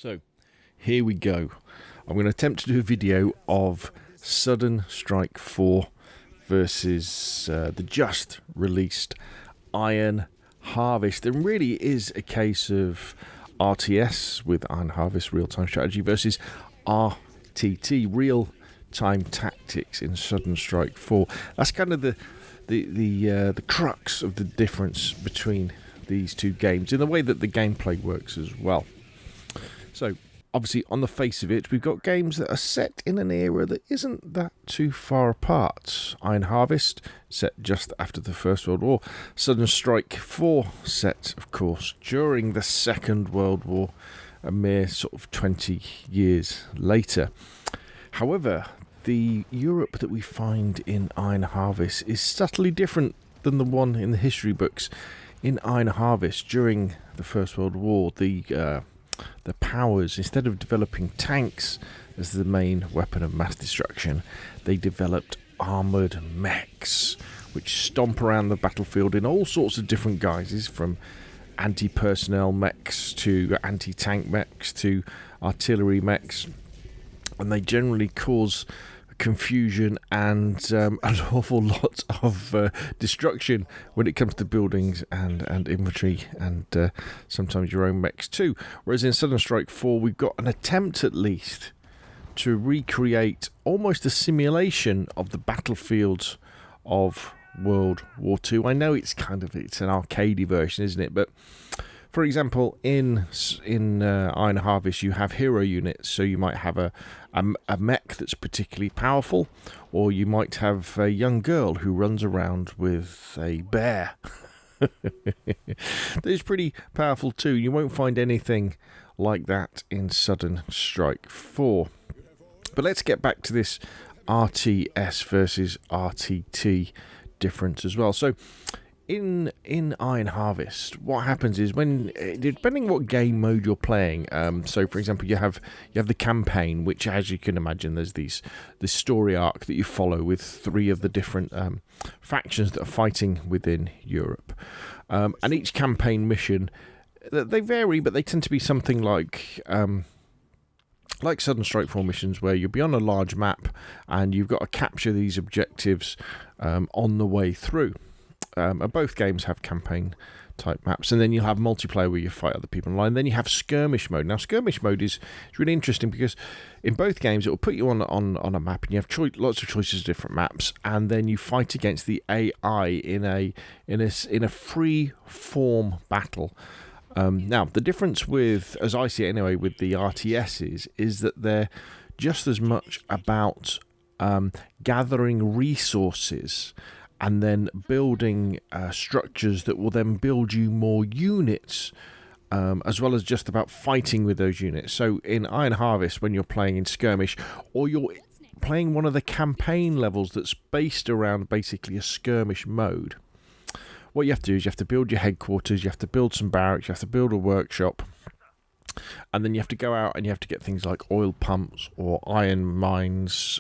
So, here we go. I'm going to attempt to do a video of Sudden Strike 4 versus the just released Iron Harvest. And really it is a case of RTS with Iron Harvest real-time strategy versus RTT, real-time tactics in Sudden Strike 4. That's kind of the crux of the difference between these two games in the way that the gameplay works as well. So, obviously, on the face of it, we've got games that are set in an era that isn't that too far apart. Iron Harvest, set just after the First World War. Sudden Strike 4, set, of course, during the Second World War, a mere sort of 20 years later. However, the Europe that we find in Iron Harvest is subtly different than the one in the history books. In Iron Harvest, during the First World War, the powers, instead of developing tanks as the main weapon of mass destruction, they developed armoured mechs, which stomp around the battlefield in all sorts of different guises, from anti-personnel mechs to anti-tank mechs to artillery mechs, and they generally cause confusion and an awful lot of destruction when it comes to buildings and infantry and sometimes your own mechs too. Whereas in Sudden Strike 4 we've got an attempt at least to recreate almost a simulation of the battlefields of World War II. I know it's an arcadey version, isn't it? But for example, in Iron Harvest, you have hero units, so you might have a mech that's particularly powerful, or you might have a young girl who runs around with a bear. That's pretty powerful too. You won't find anything like that in Sudden Strike 4. But let's get back to this RTS versus RTT difference as well. So, In Iron Harvest, what happens is when, depending what game mode you're playing, so for example you have the campaign, which, as you can imagine, there's this story arc that you follow with three of the different factions that are fighting within Europe, and each campaign mission, they vary, but they tend to be something like Sudden Strike 4 missions, where you'll be on a large map and you've got to capture these objectives on the way through. Both games have campaign type maps, and then you'll have multiplayer where you fight other people online. Then you have skirmish mode. Now skirmish mode is really interesting because in both games it will put you on a map, and you have lots of choices of different maps, and then you fight against the AI in a free form battle. Now the difference with, as I see it anyway, with the RTS is that they're just as much about gathering resources and then building structures that will then build you more units, as well as just about fighting with those units. So in Iron Harvest, when you're playing in skirmish, or you're playing one of the campaign levels that's based around basically a skirmish mode, what you have to do is you have to build your headquarters, you have to build some barracks, you have to build a workshop, and then you have to go out and you have to get things like oil pumps or iron mines,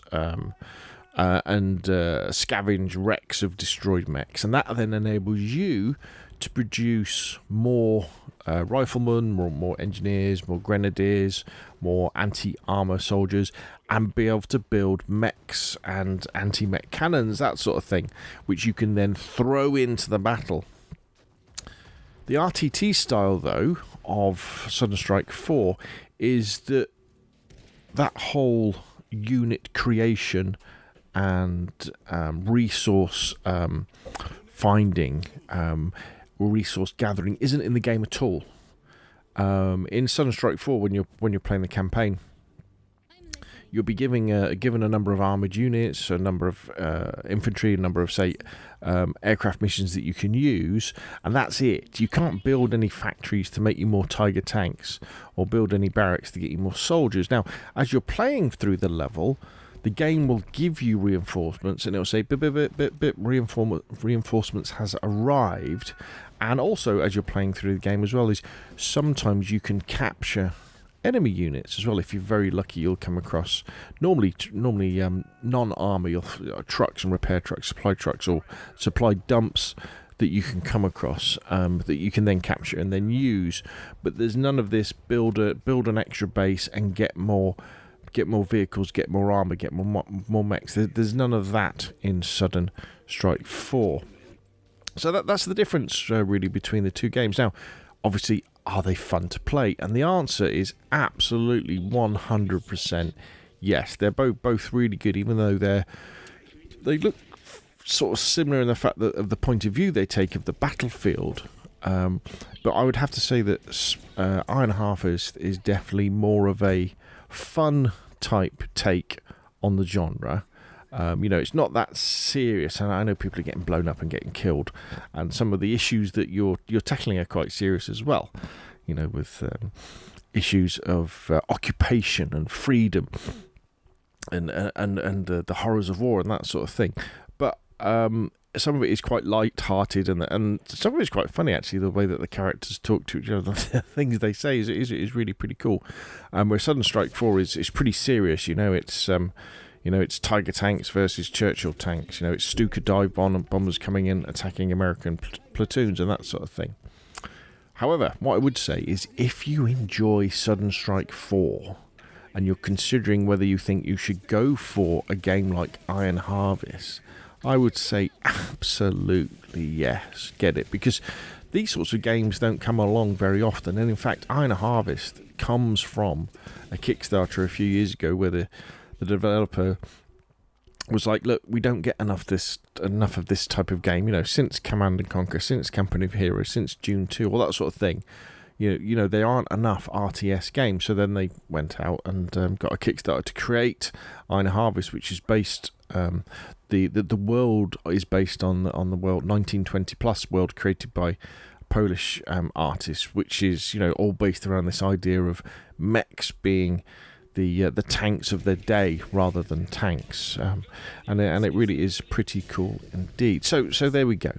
and scavenge wrecks of destroyed mechs, and that then enables you to produce more riflemen, more engineers, more grenadiers, more anti-armor soldiers, and be able to build mechs and anti-mech cannons, that sort of thing, which you can then throw into the battle. The RTT style, though, of Sudden Strike 4 is that whole unit creation and resource finding, resource gathering isn't in the game at all. In Sudden Strike 4, when you're playing the campaign, you'll be given a number of armoured units, a number of infantry, a number of, say, aircraft missions that you can use, and that's it. You can't build any factories to make you more Tiger tanks, or build any barracks to get you more soldiers. Now, as you're playing through the level, the game will give you reinforcements, and it'll say reinforcements has arrived. And also, as you're playing through the game as well, is sometimes you can capture enemy units as well. If you're very lucky, you'll come across normally non-armor trucks and repair trucks, supply trucks, or supply dumps that you can come across, that you can then capture and then use. But there's none of this build an extra base and get more vehicles, get more armor, get more mechs. There's none of that in Sudden Strike 4. So that's the difference really between the two games. Now, obviously, are they fun to play? And the answer is absolutely 100% yes. They're both really good, even though they look sort of similar in the fact that of the point of view they take of the battlefield. But I would have to say that Iron Harvest is definitely more of a fun type take on the genre. It's not that serious, and I know people are getting blown up and getting killed, and some of the issues that you're tackling are quite serious as well. With issues of occupation and freedom, and the horrors of war and that sort of thing. But some of it is quite light-hearted, and some of it is quite funny, actually, the way that the characters talk to each other, the things they say is really pretty cool. Where Sudden Strike 4 is pretty serious. It's Tiger tanks versus Churchill tanks. It's Stuka dive bombers coming in, attacking American platoons and that sort of thing. However, what I would say is, if you enjoy Sudden Strike 4 and you're considering whether you think you should go for a game like Iron Harvest, I would say absolutely yes, get it, because these sorts of games don't come along very often. And in fact, Iron Harvest comes from a Kickstarter a few years ago where the developer was like, look, we don't get enough of this type of game, since Command and Conquer, since Company of Heroes, since Dune 2, all that sort of thing. There aren't enough RTS games. So then they went out and got a Kickstarter to create Iron Harvest, which is based, the world is based on the world 1920 plus world created by Polish artists, which is all based around this idea of mechs being the tanks of their day rather than tanks, and it really is pretty cool indeed. So there we go.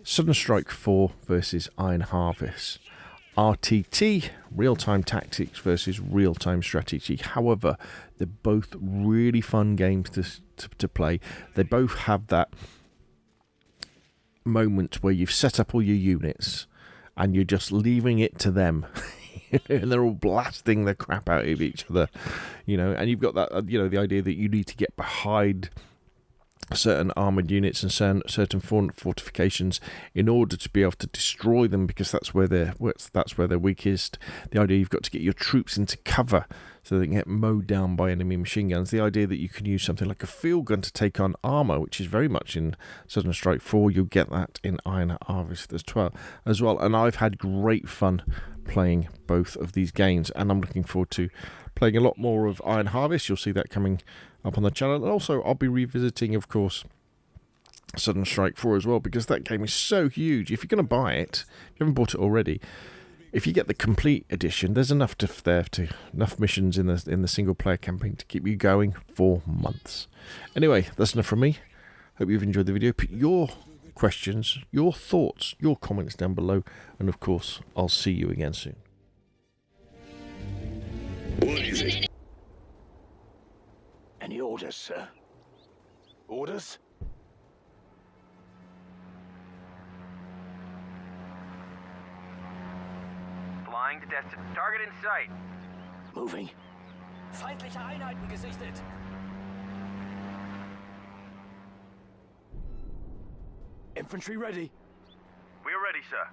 Sudden Strike 4 versus Iron Harvest. RTT, real-time tactics versus real-time strategy. However, they're both really fun games to play. They both have that moment where you've set up all your units and you're just leaving it to them. And they're all blasting the crap out of each other, and you've got that, the idea that you need to get behind certain armoured units and certain fortifications in order to be able to destroy them, because that's where they're weakest. The idea you've got to get your troops into cover so they can get mowed down by enemy machine guns. The idea that you can use something like a field gun to take on armour, which is very much in Sudden Strike 4. You'll get that in Iron Harvest as well. And I've had great fun playing both of these games, and I'm looking forward to playing a lot more of Iron Harvest. You'll see that coming up on the channel, and also I'll be revisiting, of course, Sudden Strike 4 as well, because that game is so huge. If you're going to buy it, if you haven't bought it already, if you get the complete edition, there's enough missions in the single player campaign to keep you going for months. Anyway, that's enough from me. Hope you've enjoyed the video. Put your questions, your thoughts, your comments down below, and of course, I'll see you again soon. What is it? Any orders, sir? Orders? Flying to destination. Target in sight. Moving. Feindliche Einheiten gesichtet. Infantry ready. We're ready, sir.